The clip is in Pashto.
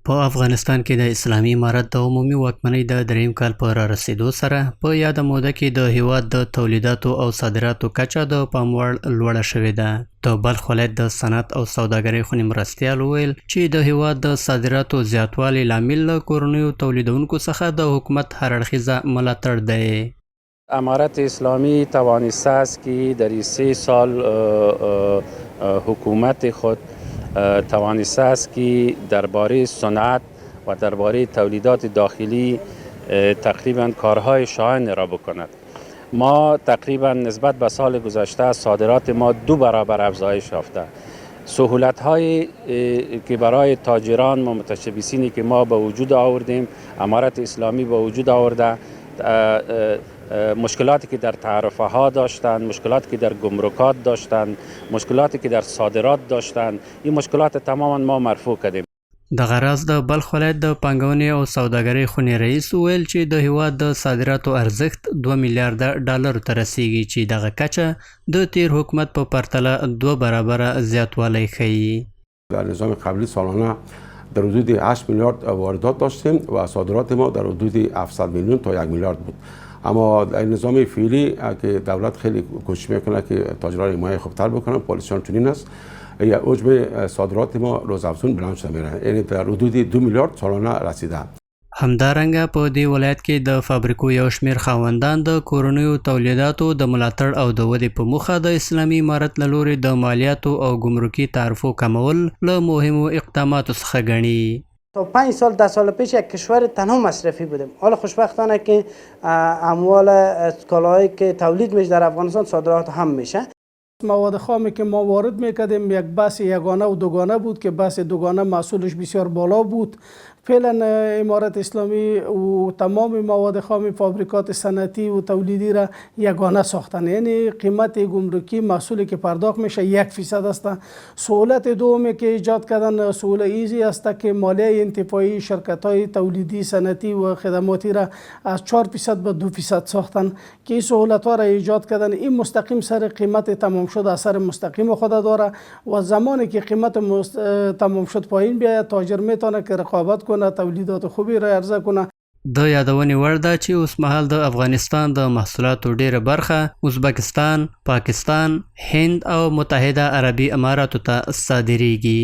په افغانستان کې د اسلامي امارت د عمومي واکمنۍ د دریم کال په رارسېدو سره په یاده موده کې د هیواد د تولیداتو او صادراتو کچه د پام وړ لوړه شوې ده. د بلخ ولایت د صنعت او سوداګرۍ خونې مرستیال وویل چې د هیواد د صادراتو زیاتوالي لامل له کورنیو تولیدونکو څخه د حکومت هر اړخیزه ملاتړ دی. امارت اسلامی توانسته است که در 3 سال حکومت خود توانسته است که درباره صنعت و درباره تولیدات داخلی تقریبا کارهای شایان را بکند. ما تقریبا نسبت به سال گذشته صادرات ما 2 برابر افزایش یافته. سهولت هایی که برای تاجران و متشبثینی که ما به وجود آوردیم، امارت اسلامی به وجود آورده، مشکلاتی که در تعرفه ها داشتند، مشکلاتی که در گمرکات داشتند، مشکلاتی که در صادرات داشتند، این مشکلات تماما ما مرفوع کردیم. دغه راز د بلخ ولایت د پانګونې او سوداګرۍ خونې رئیس وویل چې د هیواد د صادراتو ارزښت 2 میلیارډ ډالرو ته رسیږي چې دغه کچه د تیر حکومت په پرتله 2 برابره زیاتوالی ښیي. در نظام قبلی سالانه در حدود 8 میلیارد واردات داشتیم و صادرات ما در حدود 700 میلیون تا 1 میلیارد بود. اما در نظام فعلی که دولت خیلی کوشش میکنه که تاجران حمایت خوبتر بکنن، پالیسیان چنین است، یا حجم صادرات ما روزافزون بلند شده میره، یعنی در حدود 2 میلیارد سالانه رسیده. همدارنګه په دې ولایت کې د فابریکو یو شمېر خاوندان د کورنیو تولیداتو د ملاتړ او د ودې په موخه د اسلامي امارت له لوري د مالیاتو او ګمرکي تعرفو کمول له مهمو اقداماتو څخه ګڼي. تا 5 سال 10 سال پیش یک کشور تنها مصرفی بودیم. حالا خوشبختانه که اموال کالاهایی که تولید میشه در افغانستان صادرات هم میشه. مواد خامی که ما وارد میکردیم یک بحث یگانه و دوگانه بود که بحث دوگانه محصولش بسیار بالا بود. فعلا امارت اسلامی و تمام مواد خام فابریکات صنعتی و تولیدی را یگانه ساختن، یعنی قیمت گمرکی محصولی که پرداخت میشه 1% است. سهولت دومی که ایجاد کردن سهولت ایزی است که مالیه انتفاعی شرکت های تولیدی صنعتی و خدماتی را از 4% به 2% ساختن که این سهولت ها را ایجاد کردن. این مستقیم سر قیمت تمام شد اثر مستقیم خود داره و زمانی که قیمت تمام شد پایین بیاید تاجر میتونه که رقابت کنه، تولیدات خوبی را عرضه کنه. د یادونې وړ ده چې اوس مهال د افغانستان د محصولاتو ډیره برخه ازبکستان، پاکستان، هند او متحده عربي اماراتو ته صادریږي.